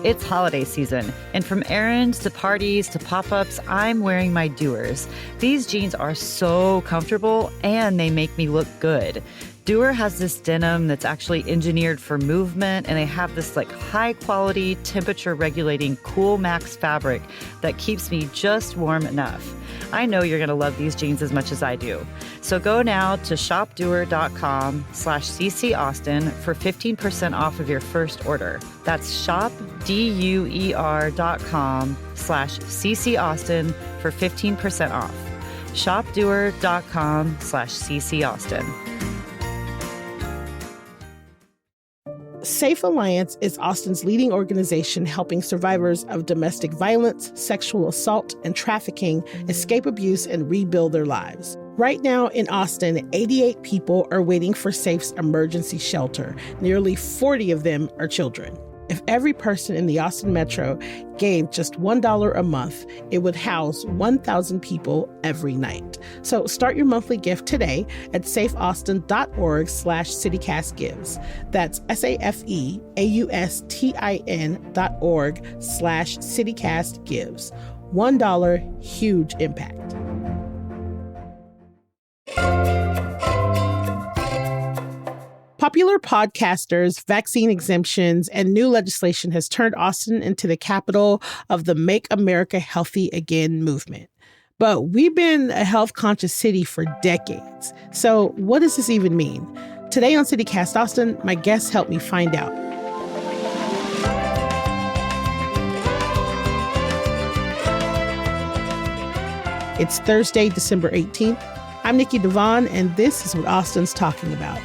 It's holiday season, and from errands to parties to pop-ups, I'm wearing my Doers. These jeans are so comfortable, and they make me look good. Doer has this denim that's actually engineered for movement, and they have this high-quality, temperature-regulating Cool Max fabric that keeps me just warm enough. I know you're going to love these jeans as much as I do. So go now to shopdoer.com/CCAustin for 15% off of your first order. That's shopdoer.com/CCAustin for 15% off. shopdoer.com/CCAustin. Safe Alliance is Austin's leading organization helping survivors of domestic violence, sexual assault, and trafficking escape abuse and rebuild their lives. Right now in Austin, 88 people are waiting for Safe's emergency shelter. Nearly 40 of them are children. If every person in the Austin metro gave just $1 a month, it would house 1,000 people every night. So start your monthly gift today at safeaustin.org/citycastgives. That's SAFEAUSTIN.org/citycastgives. $1, huge impact. Popular podcasters, vaccine exemptions, and new legislation has turned Austin into the capital of the Make America Healthy Again movement. But we've been a health-conscious city for decades. So what does this even mean? Today on CityCast Austin, my guests help me find out. It's Thursday, December 18th. I'm Nikki Devon, and this is what Austin's talking about.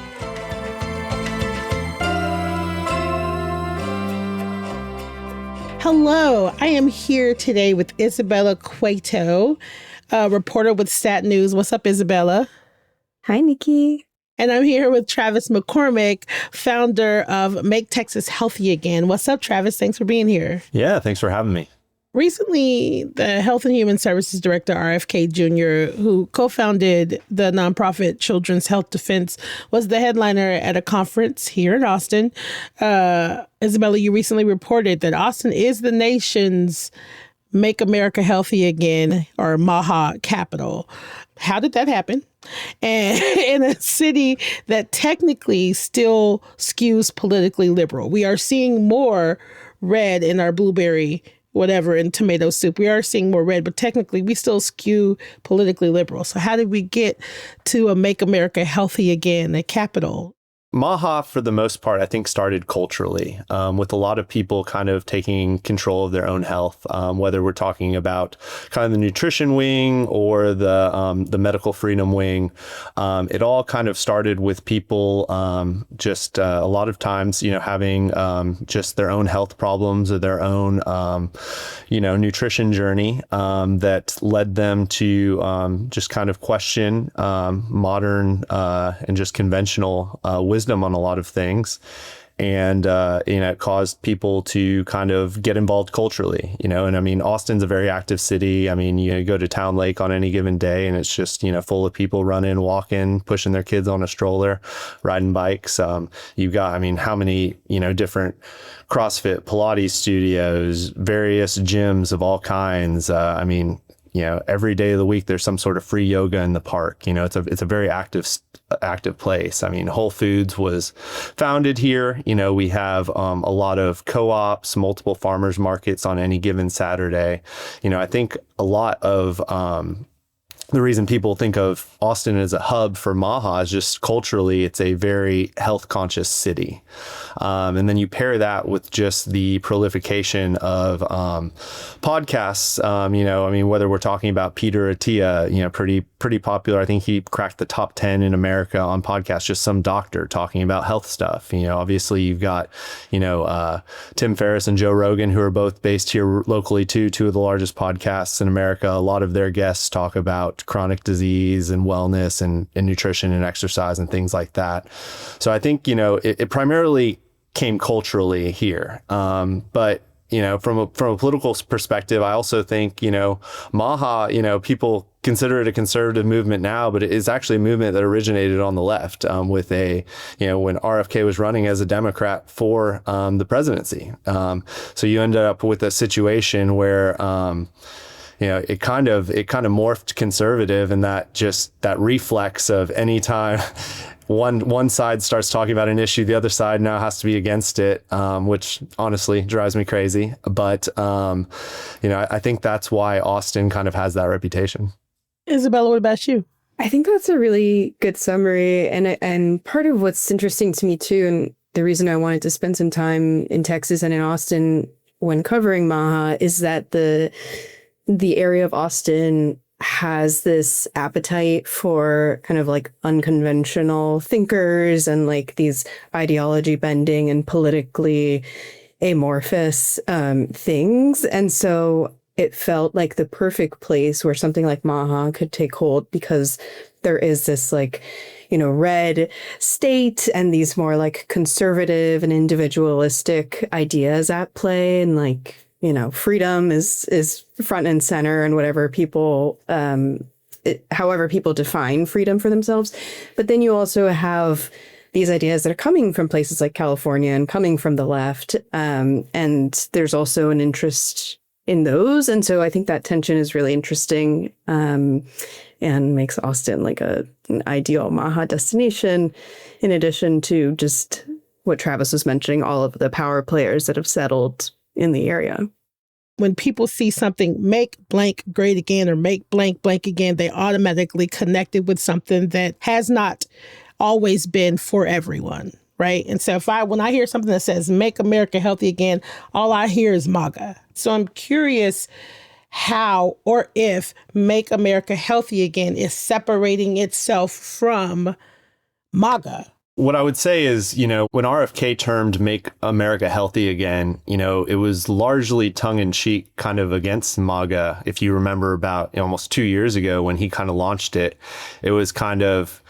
Hello, I am here today with Isabella Cueto, a reporter with Stat News. What's up, Isabella? Hi, Nikki. And I'm here with Travis McCormick, founder of Make Texas Healthy Again. What's up, Travis? Thanks for being here. Yeah, thanks for having me. Recently, the Health and Human Services Director, RFK Jr., who co-founded the nonprofit Children's Health Defense, was the headliner at a conference here in Austin. Isabella, you recently reported that Austin is the nation's Make America Healthy Again, or MAHA, capital. How did that happen? And in a city that technically still skews politically liberal. We are seeing more red in our blueberry whatever in tomato soup. We are seeing more red, but technically we still skew politically liberal. So how did we get to a Make America Healthy Again, a capital? MAHA, for the most part, I think started culturally, with a lot of people kind of taking control of their own health, whether we're talking about kind of the nutrition wing or the medical freedom wing. It all kind of started with people just a lot of times, having just their own health problems or their own, nutrition journey that led them to just kind of question modern and just conventional wisdom on a lot of things. And, it caused people to kind of get involved culturally, and I mean, Austin's a very active city. I mean, you go to Town Lake on any given day and it's just, full of people running, walking, pushing their kids on a stroller, riding bikes. You've got, how many, different CrossFit, Pilates studios, various gyms of all kinds. Every day of the week, there's some sort of free yoga in the park. It's a very active place. Whole Foods was founded here. We have a lot of co-ops, multiple farmers markets on any given Saturday. I think a lot of the reason people think of Austin as a hub for MAHA is just culturally, it's a very health conscious city. And then you pair that with just the proliferation of podcasts, whether we're talking about Peter Attia, pretty popular. I think he cracked the top 10 in America on podcasts, just some doctor talking about health stuff. Obviously you've got, Tim Ferriss and Joe Rogan, who are both based here locally too, two of the largest podcasts in America. A lot of their guests talk about chronic disease and wellness and nutrition and exercise and things like that. So I think, it primarily came culturally here. But from a political perspective, I also think, MAHA, people consider it a conservative movement now, but it is actually a movement that originated on the left with when RFK was running as a Democrat for the presidency. So you ended up with a situation where it kind of morphed conservative, and that reflex of any time one side starts talking about an issue, the other side now has to be against it, which honestly drives me crazy. But I think that's why Austin kind of has that reputation. Isabella, what about you? I think that's a really good summary. And part of what's interesting to me too, and the reason I wanted to spend some time in Texas and in Austin when covering MAHA, is that the area of Austin has this appetite for kind of like unconventional thinkers and like these ideology bending and politically amorphous things. And so it felt like the perfect place where something like MAHA could take hold, because there is this like, red state and these more like conservative and individualistic ideas at play, and like, freedom is front and center, and whatever people, however people define freedom for themselves. But then you also have these ideas that are coming from places like California and coming from the left. And there's also an interest in those. And so I think that tension is really interesting, and makes Austin like an ideal MAHA destination, in addition to just what Travis was mentioning, all of the power players that have settled in the area. When people see something make blank great again or make blank blank again, they automatically connect it with something that has not always been for everyone, right? And so when I hear something that says make America healthy again, all I hear is MAGA. So I'm curious how or if make America healthy again is separating itself from MAGA. What I would say is, when RFK termed Make America Healthy Again, it was largely tongue-in-cheek kind of against MAGA. If you remember about almost 2 years ago when he kind of launched it, it was kind of,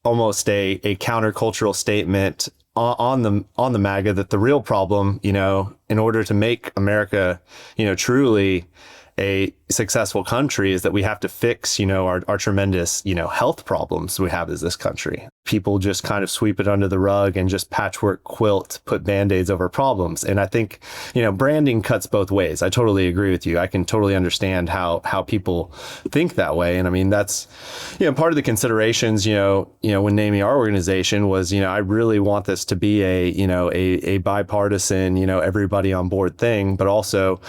almost a countercultural statement on the MAGA that the real problem, in order to make America, truly a successful country, is that we have to fix, our tremendous, health problems we have as this country. People just kind of sweep it under the rug and just patchwork quilt, put Band-Aids over problems. And I think, branding cuts both ways. I totally agree with you. I can totally understand how people think that way. And I mean, that's, part of the considerations, when naming our organization was, I really want this to be a bipartisan, everybody on board thing, but also,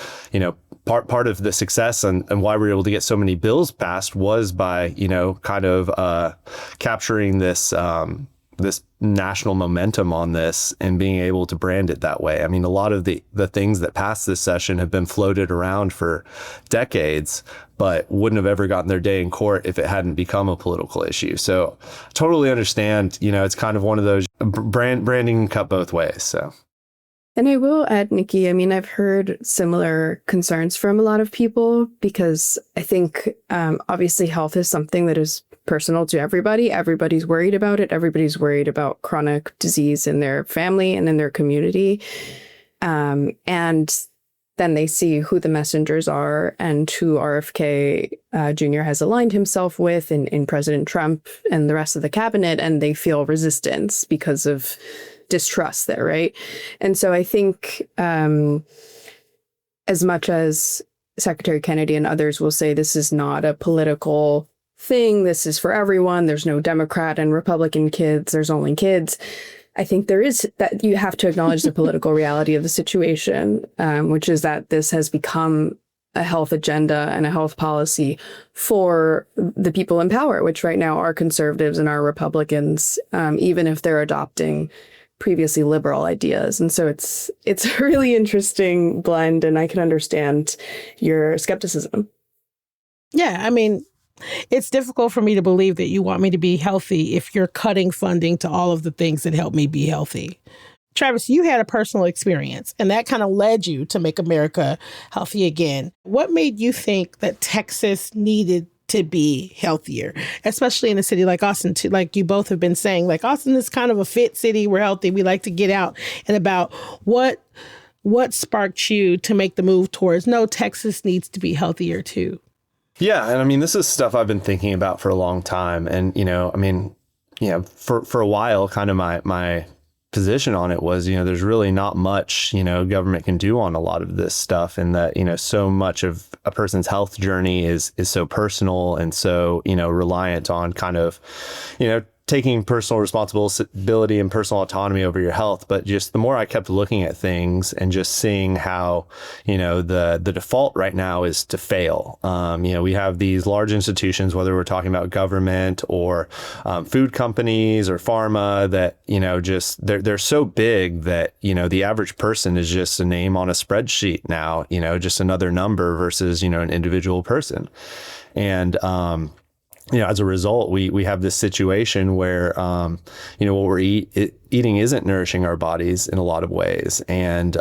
part of the success and why we were able to get so many bills passed was by, kind of capturing this this national momentum on this and being able to brand it that way. I mean, a lot of the things that passed this session have been floated around for decades, but wouldn't have ever gotten their day in court if it hadn't become a political issue. So totally understand, it's kind of one of those branding cut both ways. So. And I will add, Nikki, I mean, I've heard similar concerns from a lot of people, because I think obviously health is something that is personal to everybody. Everybody's worried about it. Everybody's worried about chronic disease in their family and in their community. And then they see who the messengers are and who RFK Jr. has aligned himself with in President Trump and the rest of the cabinet, and they feel resistance because of distrust there, right? And so I think as much as Secretary Kennedy and others will say this is not a political thing, this is for everyone, there's no Democrat and Republican kids, there's only kids, I think there is that you have to acknowledge the political reality of the situation, which is that this has become a health agenda and a health policy for the people in power, which right now are conservatives and are Republicans, even if they're adopting previously liberal ideas. And so it's a really interesting blend, and I can understand your skepticism. Yeah, I mean, it's difficult for me to believe that you want me to be healthy if you're cutting funding to all of the things that help me be healthy. Travis, you had a personal experience, and that kind of led you to Make America Healthy Again. What made you think that Texas needed to be healthier, especially in a city like Austin, too? Like you both have been saying, like Austin is kind of a fit city. We're healthy. We like to get out and about. What sparked you to make the move towards, no, Texas needs to be healthier too? Yeah. And I mean, this is stuff I've been thinking about for a long time. And, for a while, kind of my position on it was, there's really not much, government can do on a lot of this stuff. And that, so much of a person's health journey is so personal and so, reliant on kind of, taking personal responsibility and personal autonomy over your health. But just the more I kept looking at things and just seeing how, the default right now is to fail. We have these large institutions, whether we're talking about government or food companies or pharma, that, just they're so big that, the average person is just a name on a spreadsheet now, just another number versus, an individual person. And, as a result, we have this situation where, what we're eating isn't nourishing our bodies in a lot of ways. And,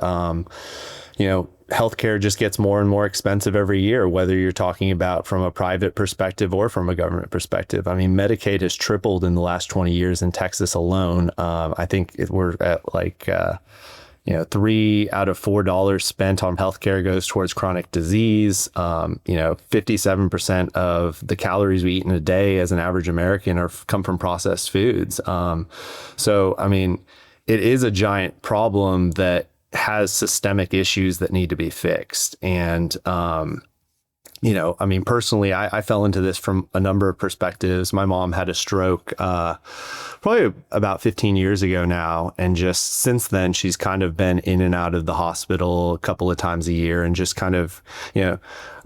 healthcare just gets more and more expensive every year, whether you're talking about from a private perspective or from a government perspective. I mean, Medicaid has tripled in the last 20 years in Texas alone. I think we're at like, 3 out of $4 spent on healthcare goes towards chronic disease. 57% of the calories we eat in a day as an average American come from processed foods. So, I mean, it is a giant problem that has systemic issues that need to be fixed. And, personally, I fell into this from a number of perspectives. My mom had a stroke probably about 15 years ago now. And just since then, she's kind of been in and out of the hospital a couple of times a year and just kind of,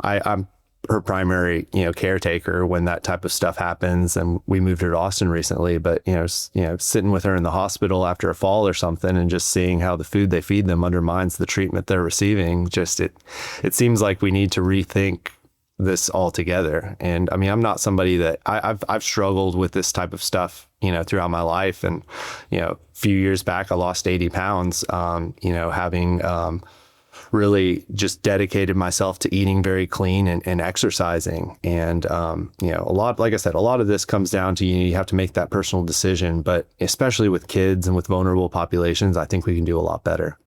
I'm her primary, caretaker when that type of stuff happens. And we moved her to Austin recently, but, sitting with her in the hospital after a fall or something and just seeing how the food they feed them undermines the treatment they're receiving, just it seems like we need to rethink this altogether. And I mean, I'm not somebody that I've struggled with this type of stuff, throughout my life. And, a few years back, I lost 80 pounds, having, really just dedicated myself to eating very clean and exercising. And, like I said, a lot of this comes down to, you have to make that personal decision, but especially with kids and with vulnerable populations, I think we can do a lot better.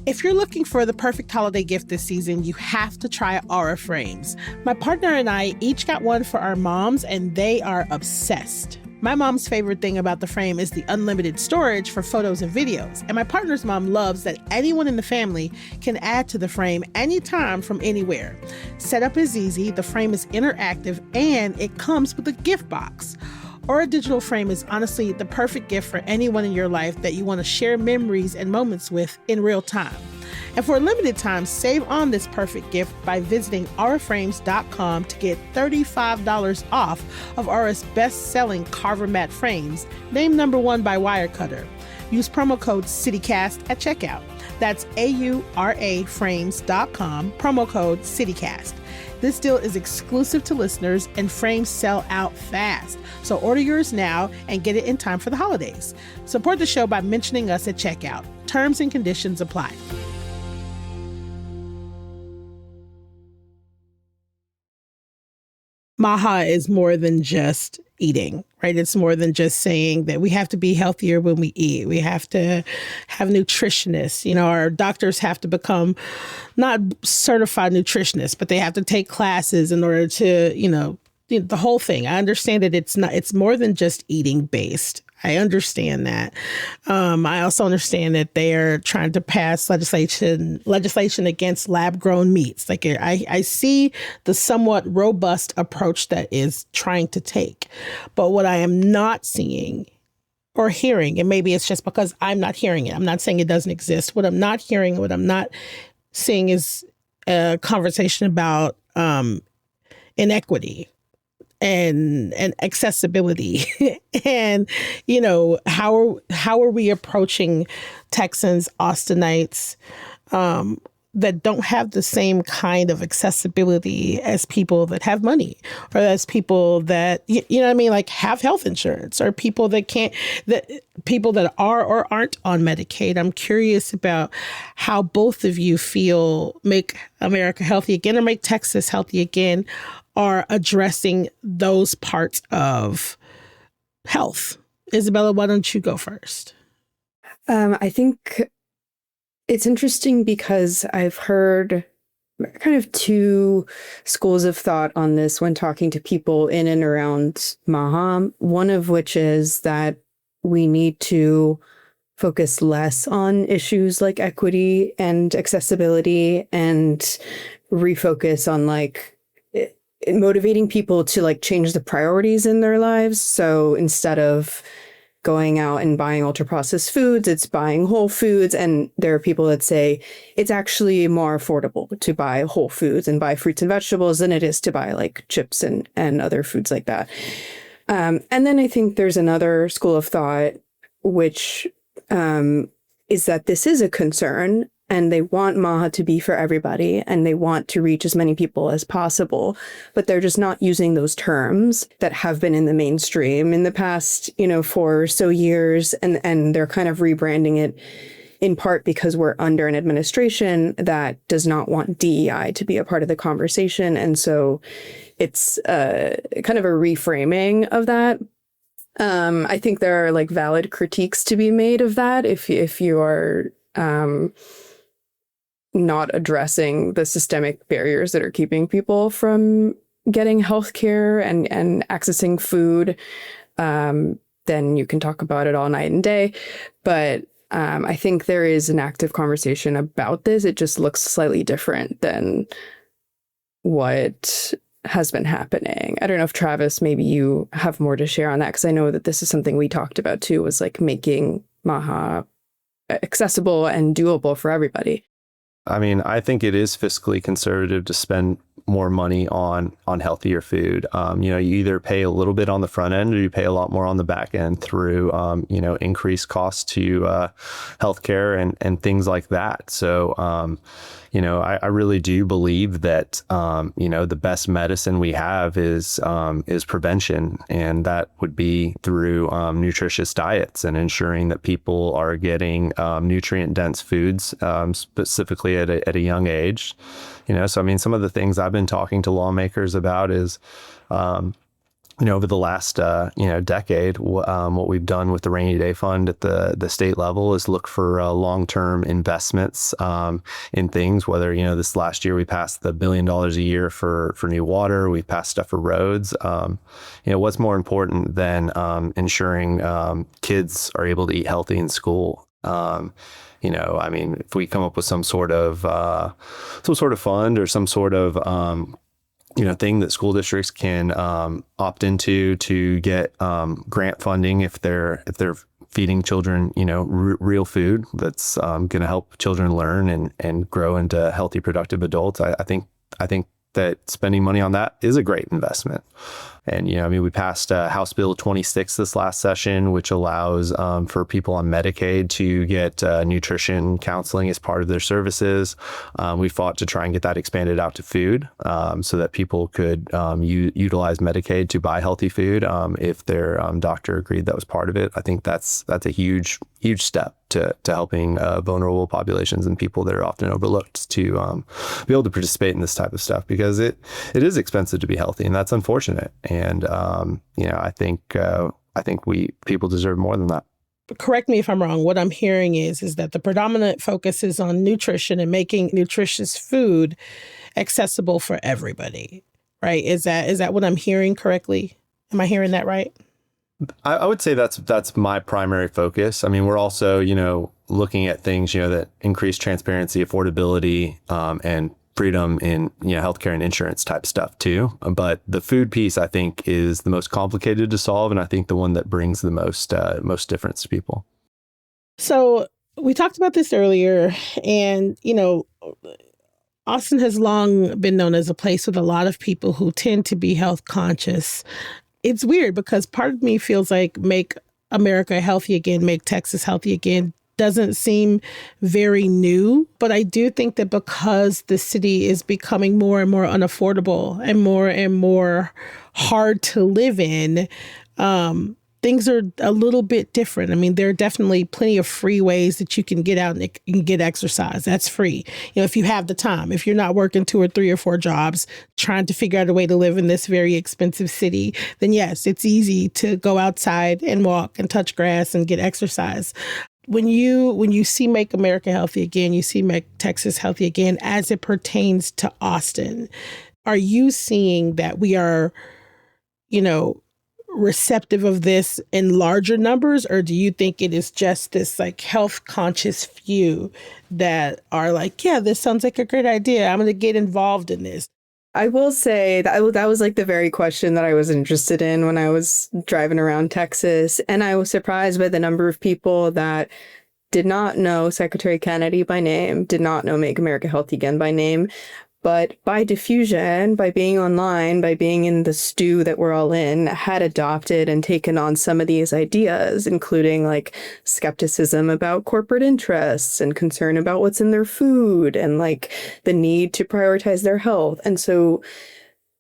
If you're looking for the perfect holiday gift this season, you have to try Aura frames. My partner and I each got one for our moms, and they are obsessed. My mom's favorite thing about the frame is the unlimited storage for photos and videos, and my partner's mom loves that anyone in the family can add to the frame anytime from anywhere. Setup is easy, the frame is interactive, and it comes with a gift box. Aura Digital Frame is honestly the perfect gift for anyone in your life that you want to share memories and moments with in real time. And for a limited time, save on this perfect gift by visiting auraframes.com to get $35 off of Aura's best-selling Carver Mat frames, named #1 by Wirecutter. Use promo code CityCast at checkout. That's auraframes.com, promo code CityCast. This deal is exclusive to listeners, and frames sell out fast. So order yours now and get it in time for the holidays. Support the show by mentioning us at checkout. Terms and conditions apply. MAHA is more than just eating, right? It's more than just saying that we have to be healthier when we eat. We have to have nutritionists. Our doctors have to become not certified nutritionists, but they have to take classes in order to, the whole thing. I understand that it's more than just eating based. I understand that. I also understand that they are trying to pass legislation against lab-grown meats. Like I see the somewhat robust approach that is trying to take. But what I am not seeing or hearing, and maybe it's just because I'm not hearing it. I'm not saying it doesn't exist. What I'm not hearing, what I'm not seeing is a conversation about inequity and accessibility and how are we approaching Texans, Austinites that don't have the same kind of accessibility as people that have money, or as people that like have health insurance, or people that people that are or aren't on Medicaid. I'm curious about how both of you feel Make America Healthy Again or Make Texas Healthy Again are addressing those parts of health. Isabella, why don't you go first? I think it's interesting because I've heard kind of two schools of thought on this when talking to people in and around MAHA. One of which is that we need to focus less on issues like equity and accessibility and refocus on motivating people to change the priorities in their lives. So instead of going out and buying ultra processed foods, it's buying whole foods. And there are people that say it's actually more affordable to buy whole foods and buy fruits and vegetables than it is to buy chips and other foods like that. And then I think there's another school of thought, which is that this is a concern and they want MAHA to be for everybody and they want to reach as many people as possible, but they're just not using those terms that have been in the mainstream in the past, 4 or so years. And they're kind of rebranding it in part because we're under an administration that does not want DEI to be a part of the conversation. And so it's kind of a reframing of that. I think there are valid critiques to be made of that if you are not addressing the systemic barriers that are keeping people from getting healthcare and accessing food, then you can talk about it all night and day. But I think there is an active conversation about this. It just looks slightly different than what has been happening. I don't know if Travis, maybe you have more to share on that, because I know that this is something we talked about too, was making MAHA accessible and doable for everybody. I mean, I think it is fiscally conservative to spend more money on healthier food. You either pay a little bit on the front end or you pay a lot more on the back end through, increased costs to healthcare and things like that. So, I really do believe that, the best medicine we have is prevention. And that would be through nutritious diets and ensuring that people are getting nutrient dense foods, specifically at a young age. So I mean, some of the things I've been talking to lawmakers about is, over the last, decade, what we've done with the rainy day fund at the state level is look for long-term investments in things, whether, this last year we passed the $1 billion a year for new water. We've passed stuff for roads. What's more important than ensuring kids are able to eat healthy in school? I mean, if we come up with some sort of fund or some sort of, thing that school districts can opt into to get grant funding if they're feeding children, real food that's going to help children learn and grow into healthy, productive adults. I think that spending money on that is a great investment. And, we passed House Bill 26 this last session, which allows for people on Medicaid to get nutrition counseling as part of their services. We fought to try and get that expanded out to food so that people could utilize Medicaid to buy healthy food if their doctor agreed that was part of it. I think that's a huge step to helping vulnerable populations and people that are often overlooked to be able to participate in this type of stuff, because it is expensive to be healthy, and that's unfortunate. And I think people deserve more than that. Correct me if I'm wrong. What I'm hearing is that the predominant focus is on nutrition and making nutritious food accessible for everybody, right? Is that what I'm hearing correctly? Am I hearing that right? I would say that's my primary focus. I mean, we're also, looking at things, that increase transparency, affordability, and freedom in, healthcare and insurance type stuff too. But the food piece, I think, is the most complicated to solve. And I think the one that brings the most difference to people. So we talked about this earlier, and, Austin has long been known as a place with a lot of people who tend to be health conscious. It's weird because part of me feels like make America healthy again, make Texas healthy again doesn't seem very new. But I do think that because the city is becoming more and more unaffordable and more hard to live in, things are a little bit different. I mean, there are definitely plenty of free ways that you can get out and you can get exercise. That's free. If you have the time, if you're not working 2 or 3 or 4 jobs, trying to figure out a way to live in this very expensive city, then yes, it's easy to go outside and walk and touch grass and get exercise. when you see Make America Healthy Again, you see Make Texas Healthy Again as it pertains to Austin, are you seeing that we are, receptive of this in larger numbers, or do you think it is just this like health conscious few that are like, yeah, this sounds like a great idea, I'm going to get involved in this? I will say that was like the very question that I was interested in when I was driving around Texas. And I was surprised by the number of people that did not know Secretary Kennedy by name, did not know Make America Healthy Again by name. But by diffusion, by being online, by being in the stew that we're all in, had adopted and taken on some of these ideas, including like skepticism about corporate interests and concern about what's in their food and like the need to prioritize their health. And so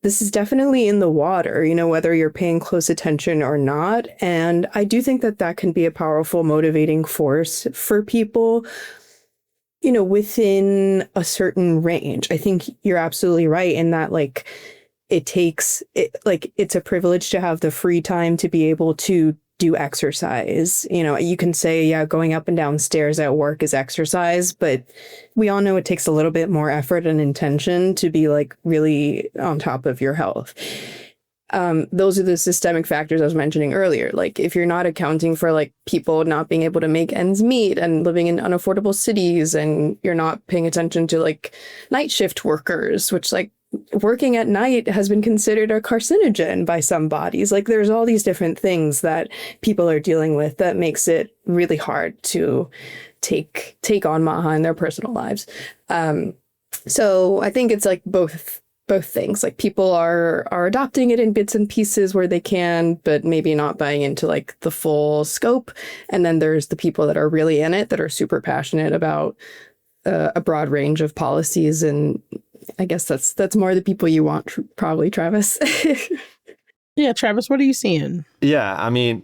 this is definitely in the water, whether you're paying close attention or not. And I do think that that can be a powerful motivating force for people, within a certain range. I think you're absolutely right in that, like, it's a privilege to have the free time to be able to do exercise. You can say, yeah, going up and down stairs at work is exercise, but we all know it takes a little bit more effort and intention to be like really on top of your health. Those are the systemic factors I was mentioning earlier. Like if you're not accounting for like people not being able to make ends meet and living in unaffordable cities, and you're not paying attention to like night shift workers, which like working at night has been considered a carcinogen by some bodies. Like there's all these different things that people are dealing with that makes it really hard to take on MAHA in their personal lives. So I think it's like both things. Like people are adopting it in bits and pieces where they can, but maybe not buying into like the full scope. And then there's the people that are really in it, that are super passionate about a broad range of policies. And I guess that's more the people you want, probably, Travis. Yeah, Travis, what are you seeing? Yeah, I mean,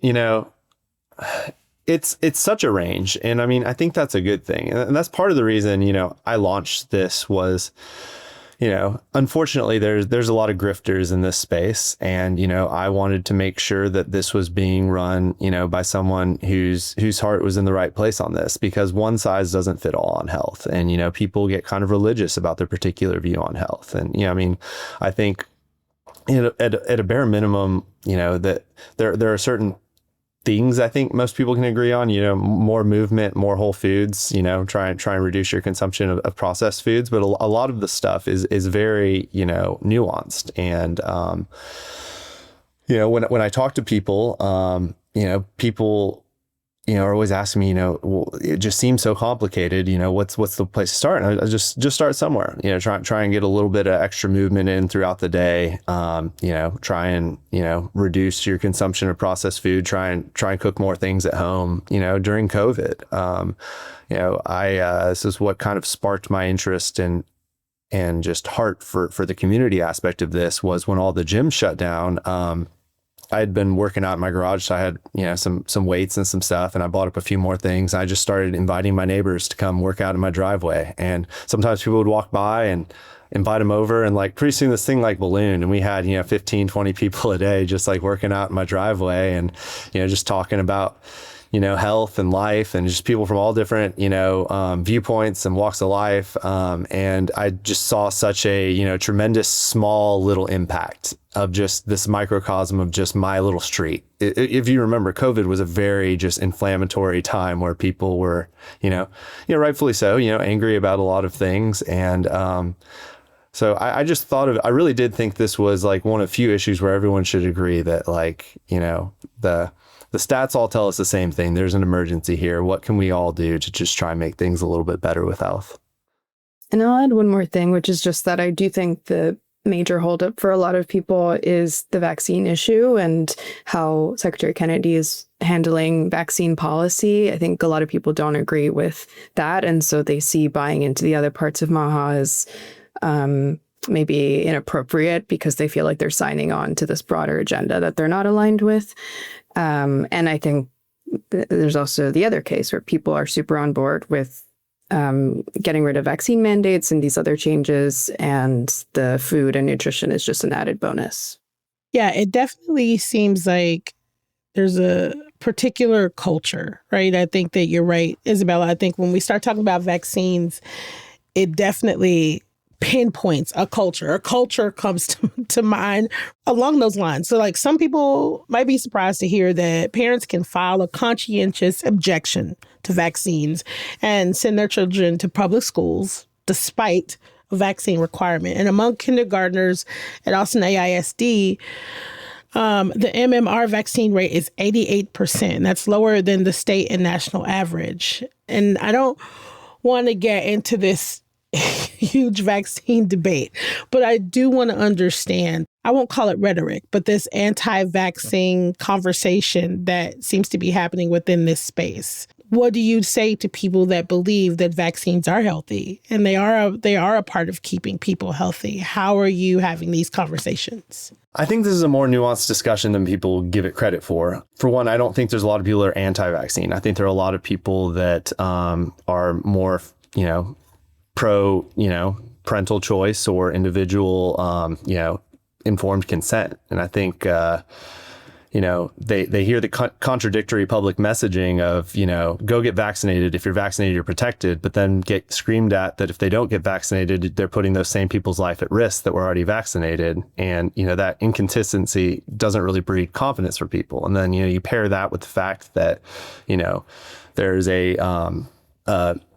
it's such a range. And I mean, I think that's a good thing. And that's part of the reason, I launched this was, unfortunately, there's a lot of grifters in this space. And, I wanted to make sure that this was being run, by someone whose heart was in the right place on this, because one size doesn't fit all on health. And, people get kind of religious about their particular view on health. And, I think at a bare minimum, that there are certain things I think most people can agree on, more movement, more whole foods, try and reduce your consumption of processed foods. But a lot of the stuff is very, nuanced. And, when I talk to people, people, are always asking me, well, it just seems so complicated. What's the place to start? And I just start somewhere, try and get a little bit of extra movement in throughout the day. Try and, reduce your consumption of processed food, try and cook more things at home, during COVID. This is what kind of sparked my interest and just heart for the community aspect of this was when all the gyms shut down. I had been working out in my garage, so I had, some weights and some stuff, and I bought up a few more things. I just started inviting my neighbors to come work out in my driveway. And sometimes people would walk by and invite them over, and like pretty soon this thing like ballooned, and we had, 15, 20 people a day just like working out in my driveway and, just talking about, health and life, and just people from all different, viewpoints and walks of life. And I just saw such a, tremendous small little impact of just this microcosm of just my little street. If you remember, COVID was a very just inflammatory time where people were, rightfully so, angry about a lot of things. And, so I just I really did think this was like one of few issues where everyone should agree that like, the stats all tell us the same thing. There's an emergency here. What can we all do to just try and make things a little bit better with health? And I'll add one more thing, which is just that I do think the major holdup for a lot of people is the vaccine issue and how Secretary Kennedy is handling vaccine policy. I think a lot of people don't agree with that. And so they see buying into the other parts of MAHA as maybe inappropriate because they feel like they're signing on to this broader agenda that they're not aligned with. And I think there's also the other case where people are super on board with getting rid of vaccine mandates and these other changes, and the food and nutrition is just an added bonus. Yeah, it definitely seems like there's a particular culture, right? I think that you're right, Isabella. I think when we start talking about vaccines, it definitely pinpoints a culture. A culture comes to mind along those lines. So like some people might be surprised to hear that parents can file a conscientious objection to vaccines and send their children to public schools despite a vaccine requirement. And among kindergartners at Austin AISD, the MMR vaccine rate is 88%. That's lower than the state and national average. And I don't want to get into this huge vaccine debate, but I do want to understand, I won't call it rhetoric, but this anti-vaccine conversation that seems to be happening within this space. What do you say to people that believe that vaccines are healthy and they are a part of keeping people healthy? How are you having these conversations? I think this is a more nuanced discussion than people give it credit for. For one, I don't think there's a lot of people that are anti-vaccine. I think there are a lot of people that are more, pro, parental choice or individual, informed consent. And I think, they hear the contradictory public messaging of, go get vaccinated. If you're vaccinated, you're protected, but then get screamed at that if they don't get vaccinated, they're putting those same people's life at risk that were already vaccinated. And, that inconsistency doesn't really breed confidence for people. And then, you pair that with the fact that, there's a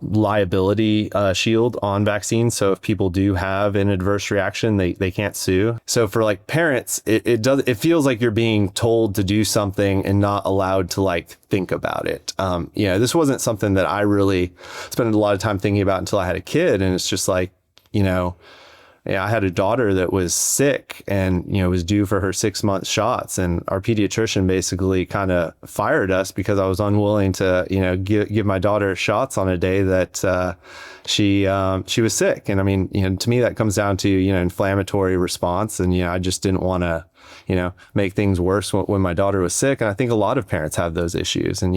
liability shield on vaccines. So if people do have an adverse reaction, they can't sue. So for like parents, it feels like you're being told to do something and not allowed to think about it. This wasn't something that I really spent a lot of time thinking about until I had a kid. And it's just I had a daughter that was sick and, was due for her 6-month shots. And our pediatrician basically kind of fired us because I was unwilling to, give my daughter shots on a day that she was sick. And I mean, to me, that comes down to, inflammatory response. And, I just didn't want to, make things worse when my daughter was sick. And I think a lot of parents have those issues. And,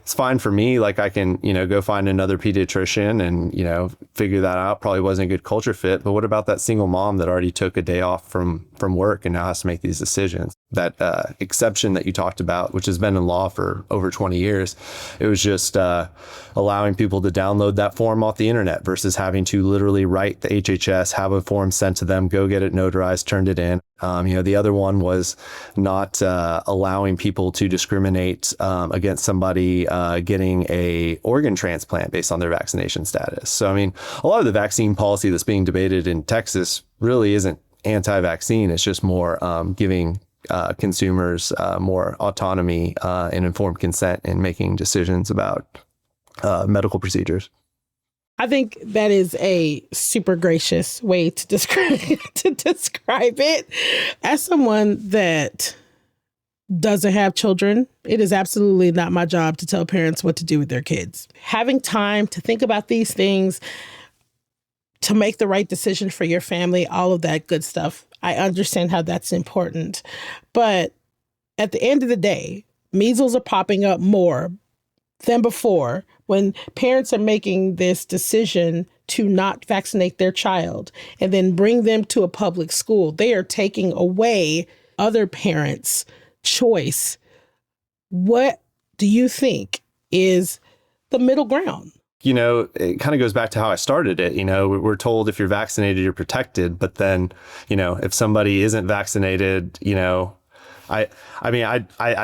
it's fine for me. Like I can, go find another pediatrician and, figure that out. Probably wasn't a good culture fit. But what about that single mom that already took a day off from work and now has to make these decisions? That exception that you talked about, which has been in law for over 20 years, it was just allowing people to download that form off the internet versus having to literally write the HHS, have a form sent to them, go get it notarized, turned it in. The other one was not allowing people to discriminate against somebody getting a organ transplant based on their vaccination status. So, a lot of the vaccine policy that's being debated in Texas really isn't anti-vaccine. It's just more giving consumers more autonomy and informed consent in making decisions about medical procedures. I think that is a super gracious way to describe it. As someone that doesn't have children, it is absolutely not my job to tell parents what to do with their kids. Having time to think about these things, to make the right decision for your family, all of that good stuff. I understand how that's important. But at the end of the day, measles are popping up more than before when parents are making this decision to not vaccinate their child and then bring them to a public school. They are taking away other parents' choice. What do you think is the middle ground? It kind of goes back to how I started it. We're told if you're vaccinated, you're protected. But then, if somebody isn't vaccinated, I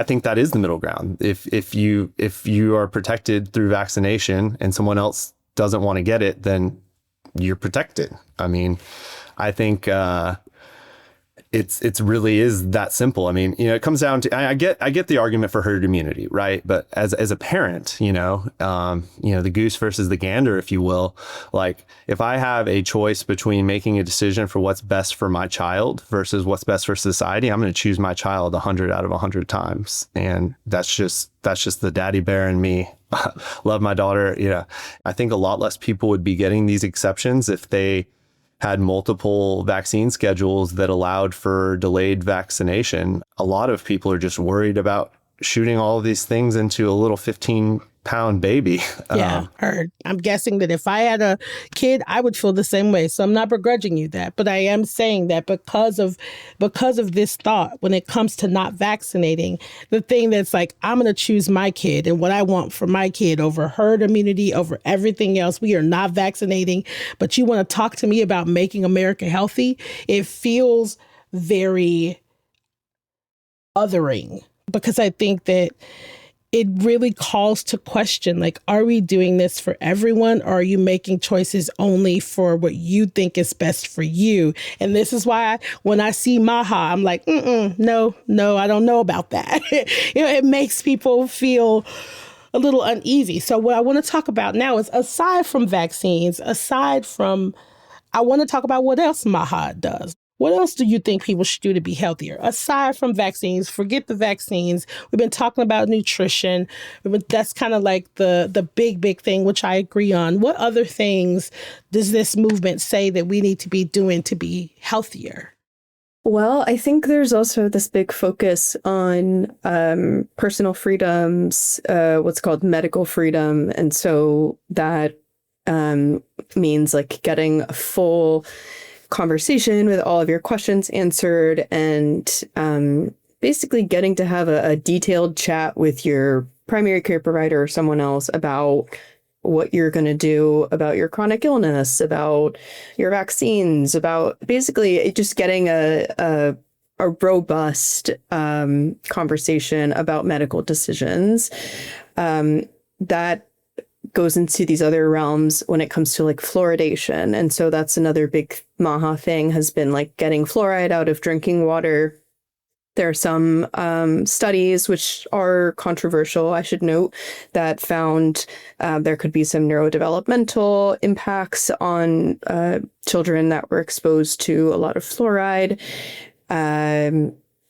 think that is the middle ground. If you are protected through vaccination and someone else doesn't want to get it, then you're protected. I think it's really is that simple. It comes down to, I get the argument for herd immunity, right? But as a parent, the goose versus the gander, if you will, like if I have a choice between making a decision for what's best for my child versus what's best for society, I'm going to choose my child 100 out of 100 times. And that's just the daddy bear in me. Love my daughter. I think a lot less people would be getting these exceptions if they had multiple vaccine schedules that allowed for delayed vaccination. A lot of people are just worried about shooting all of these things into a little 15 pound baby. Yeah, heard. I'm guessing that if I had a kid, I would feel the same way. So I'm not begrudging you that, but I am saying that because of this thought, when it comes to not vaccinating, the thing that's like, I'm going to choose my kid and what I want for my kid over herd immunity, over everything else. We are not vaccinating, but you want to talk to me about making America healthy. It feels very othering, because I think that it really calls to question, like, are we doing this for everyone, or are you making choices only for what you think is best for you? And this is why when I see MAHA, I'm like, no, I don't know about that. It makes people feel a little uneasy. So what I want to talk about now is, aside from vaccines, I want to talk about what else MAHA does. What else do you think people should do to be healthier? Aside from vaccines, forget the vaccines. We've been talking about nutrition. That's kind of like the big thing, which I agree on. What other things does this movement say that we need to be doing to be healthier? Well, I think there's also this big focus on personal freedoms, what's called medical freedom. And so that means like getting a full conversation with all of your questions answered, and basically getting to have a detailed chat with your primary care provider or someone else about what you're going to do about your chronic illness, about your vaccines, about basically just getting a robust conversation about medical decisions. That goes into these other realms when it comes to like fluoridation. And so that's another big MAHA thing, has been like getting fluoride out of drinking water. There are some studies which are controversial, I should note, that found there could be some neurodevelopmental impacts on children that were exposed to a lot of fluoride.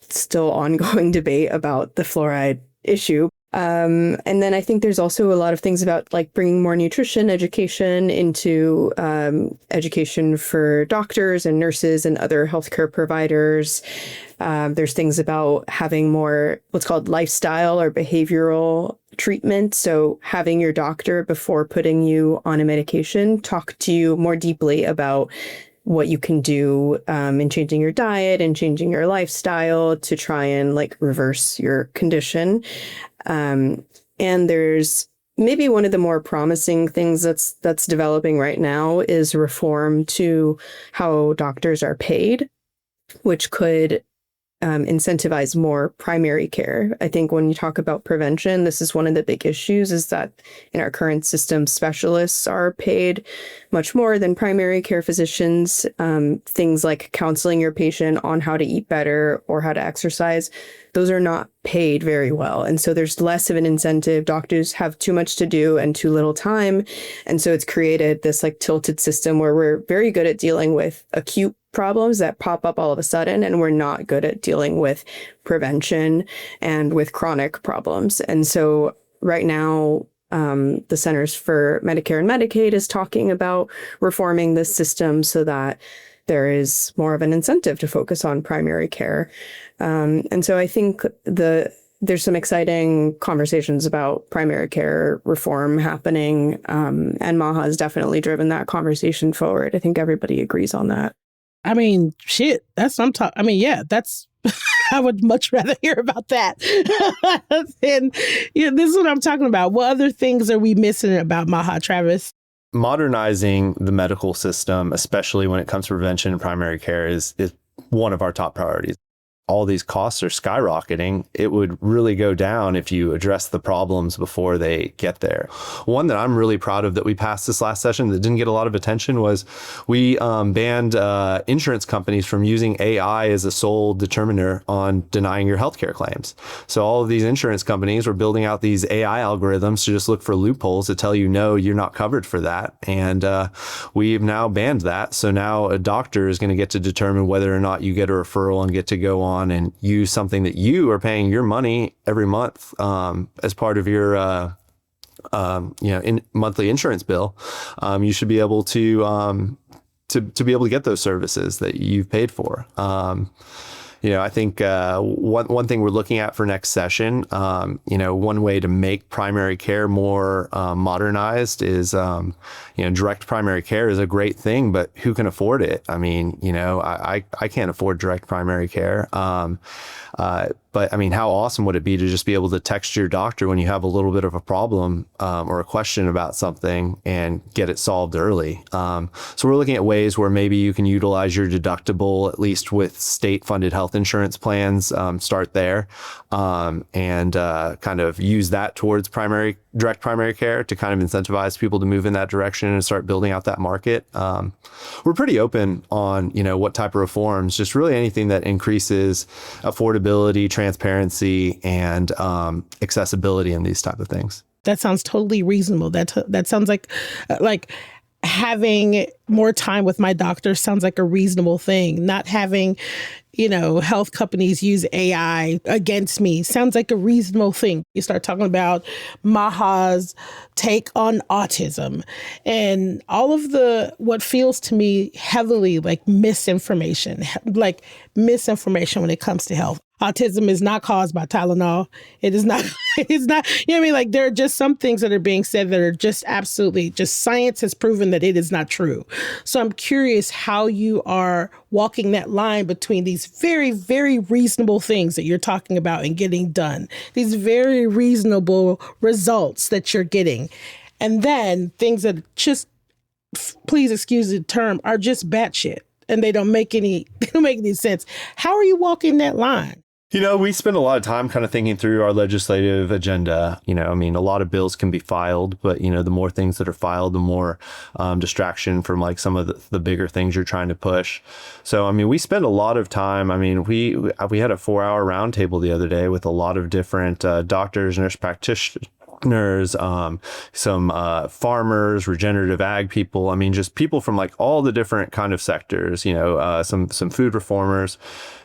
Still ongoing debate about the fluoride issue. And then I think there's also a lot of things about like bringing more nutrition education into education for doctors and nurses and other healthcare providers. There's things about having more what's called lifestyle or behavioral treatment. So having your doctor, before putting you on a medication, talk to you more deeply about what you can do in changing your diet and changing your lifestyle to try and like reverse your condition. And there's maybe one of the more promising things that's developing right now is reform to how doctors are paid, which could incentivize more primary care. I think when you talk about prevention, this is one of the big issues, is that in our current system, specialists are paid much more than primary care physicians. Things like counseling your patient on how to eat better or how to exercise, those are not paid very well. And so there's less of an incentive. Doctors have too much to do and too little time. And so it's created this like tilted system where we're very good at dealing with acute problems that pop up all of a sudden, and we're not good at dealing with prevention and with chronic problems. And so right now, the Centers for Medicare and Medicaid is talking about reforming this system so that there is more of an incentive to focus on primary care. And so I think there's some exciting conversations about primary care reform happening, and MAHA has definitely driven that conversation forward. I think everybody agrees on that. I mean, shit, that's what I'm talking. I mean, yeah, that's, I would much rather hear about that. And this is what I'm talking about. What other things are we missing about MAHA, Travis? Modernizing the medical system, especially when it comes to prevention and primary care, is one of our top priorities. All these costs are skyrocketing. It would really go down if you address the problems before they get there. One that I'm really proud of that we passed this last session that didn't get a lot of attention was we banned insurance companies from using AI as a sole determiner on denying your healthcare claims. So all of these insurance companies were building out these AI algorithms to just look for loopholes to tell you, no, you're not covered for that. And we've now banned that. So now a doctor is going to get to determine whether or not you get a referral and get to go on and use something that you are paying your money every month as part of your monthly insurance bill. You should be able to be able to get those services that you've paid for. I think one thing we're looking at for next session, one way to make primary care more modernized is, direct primary care is a great thing, but who can afford it? I mean, I can't afford direct primary care. But I mean, how awesome would it be to just be able to text your doctor when you have a little bit of a problem or a question about something and get it solved early? So we're looking at ways where maybe you can utilize your deductible, at least with state-funded health insurance plans, start there, and kind of use that towards direct primary care to kind of incentivize people to move in that direction and start building out that market. We're pretty open on, what type of reforms, just really anything that increases affordability, transparency, and accessibility in these type of things. That sounds totally reasonable. That sounds like having more time with my doctor sounds like a reasonable thing. Not having, health companies use AI against me sounds like a reasonable thing. You start talking about MAHA's take on autism and all of what feels to me heavily like misinformation when it comes to health. Autism is not caused by Tylenol. It is not, Like there are just some things that are being said that are just absolutely, just science has proven that it is not true. So I'm curious how you are walking that line between these very, very reasonable things that you're talking about and getting done, these very reasonable results that you're getting, and then things that just, please excuse the term, are just batshit and they don't make any sense. How are you walking that line? We spend a lot of time kind of thinking through our legislative agenda. A lot of bills can be filed, but, the more things that are filed, the more distraction from like some of the bigger things you're trying to push. So, we spend a lot of time. We had a 4-hour roundtable the other day with a lot of different doctors, nurse practitioners, some farmers, regenerative ag people. Just people from like all the different kind of sectors, some food reformers,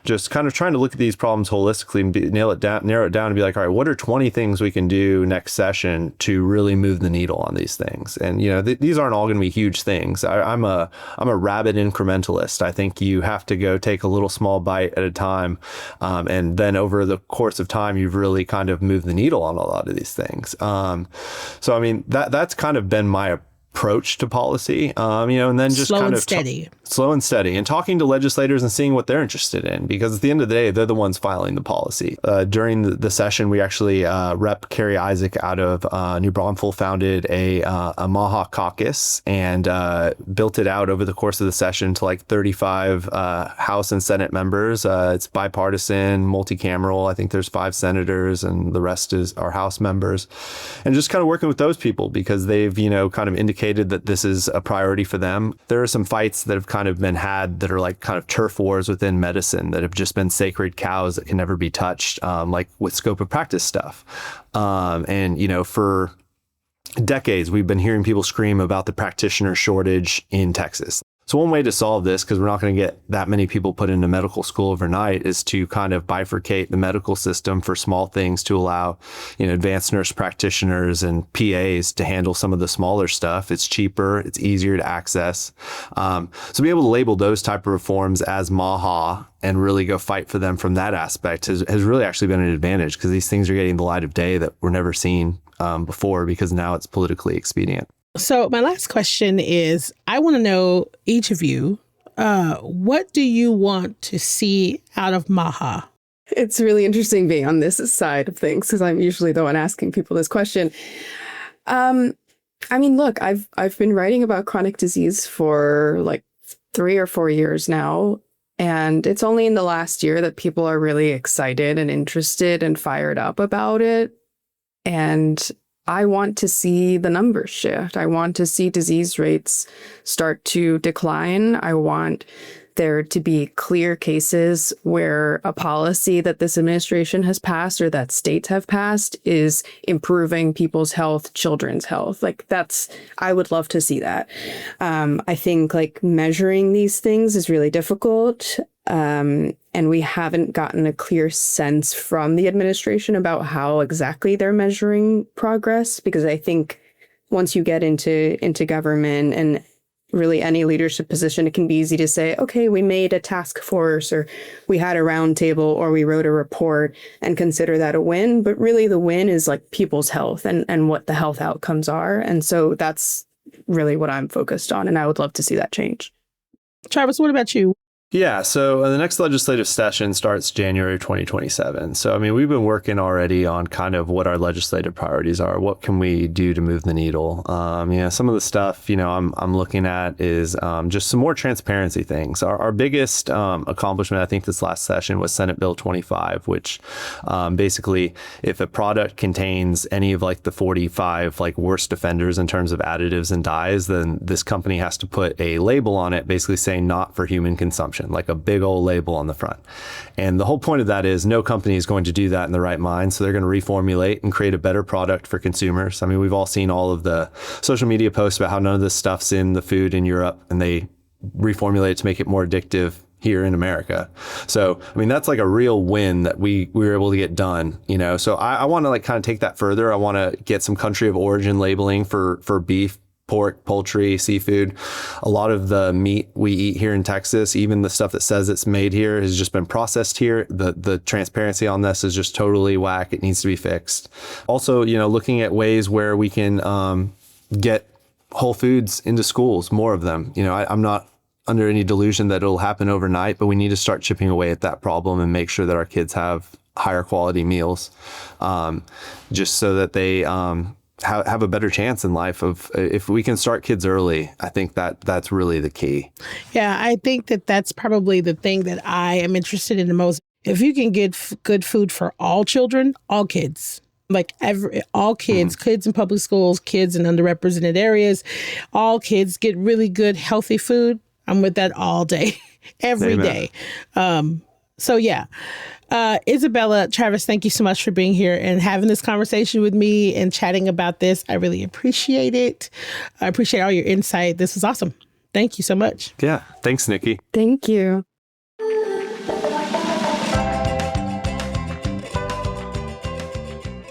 just kind of trying to look at these problems holistically and narrow it down and be like, all right, what are 20 things we can do next session to really move the needle on these things? And, these aren't all going to be huge things. I'm a rabid incrementalist. I think you have to go take a little small bite at a time. And then over the course of time, you've really kind of moved the needle on a lot of these things. So, that's kind of been my approach to policy, and then just slow and steady and talking to legislators and seeing what they're interested in, because at the end of the day, they're the ones filing the policy. During the session, we actually, Rep. Carrie Isaac out of New Braunfels founded a MAHA caucus and built it out over the course of the session to like 35 House and Senate members. It's bipartisan, multi-cameral. I think there's 5 senators and the rest are House members. And just kind of working with those people because they've, kind of indicated that this is a priority for them. There are some fights that have kind of been had that are like kind of turf wars within medicine that have just been sacred cows that can never be touched, like with scope of practice stuff. And, for decades, we've been hearing people scream about the practitioner shortage in Texas. So one way to solve this, because we're not going to get that many people put into medical school overnight, is to kind of bifurcate the medical system for small things to allow, advanced nurse practitioners and PAs to handle some of the smaller stuff. It's cheaper, it's easier to access. So be able to label those type of reforms as MAHA and really go fight for them from that aspect has really actually been an advantage, because these things are getting the light of day that were never seen before, because now it's politically expedient. So my last question is, I want to know, each of you, what do you want to see out of MAHA? It's really interesting being on this side of things, because I'm usually the one asking people this question. Look, I've been writing about chronic disease for like 3 or 4 years now. And it's only in the last year that people are really excited and interested and fired up about it. And I want to see the numbers shift. I want to see disease rates start to decline. I want there to be clear cases where a policy that this administration has passed or that states have passed is improving people's health, children's health. I would love to see that. I think measuring these things is really difficult. And we haven't gotten a clear sense from the administration about how exactly they're measuring progress, because I think once you get into government and really any leadership position, it can be easy to say, okay, we made a task force, or we had a round table, or we wrote a report, and consider that a win. But really the win is like people's health and what the health outcomes are. And so that's really what I'm focused on. And I would love to see that change. Travis, what about you? Yeah, so the next legislative session starts January 2027. So, I mean, we've been working already on kind of what our legislative priorities are. What can we do to move the needle? Some of the stuff, I'm looking at is just some more transparency things. Our biggest accomplishment, I think, this last session was Senate Bill 25, which basically, if a product contains any of like the 45 like worst offenders in terms of additives and dyes, then this company has to put a label on it, basically saying not for human consumption, like a big old label on the front. And the whole point of that is no company is going to do that in the right mind. So they're going to reformulate and create a better product for consumers. I mean, we've all seen all of the social media posts about how none of this stuff's in the food in Europe, and they reformulate it to make it more addictive here in America. So, I mean, that's like a real win that we were able to get done, So I want to like kind of take that further. I want to get some country of origin labeling for beef, pork, poultry, seafood. A lot of the meat we eat here in Texas, even the stuff that says it's made here, has just been processed here. The transparency on this is just totally whack. It needs to be fixed. Also, looking at ways where we can get whole foods into schools, more of them. I'm not under any delusion that it'll happen overnight, but we need to start chipping away at that problem and make sure that our kids have higher quality meals, just so that they have a better chance in life. If we can start kids early, I think that's really the key. Yeah, I think that's probably the thing that I am interested in the most. If you can get good food for all children, all kids, like all kids, kids in public schools, kids in underrepresented areas, all kids get really good, healthy food, I'm with that all day, every day. So yeah. Isabella, Travis, thank you so much for being here and having this conversation with me and chatting about this. I really appreciate it. I appreciate all your insight. This was awesome. Thank you so much. Yeah. Thanks, Nikki. Thank you.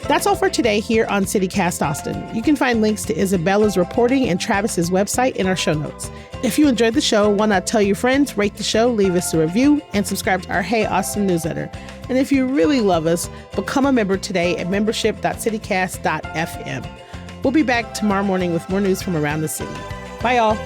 That's all for today here on CityCast Austin. You can find links to Isabella's reporting and Travis's website in our show notes. If you enjoyed the show, why not tell your friends, rate the show, leave us a review, and subscribe to our Hey Austin newsletter. And if you really love us, become a member today at membership.citycast.fm. We'll be back tomorrow morning with more news from around the city. Bye, y'all.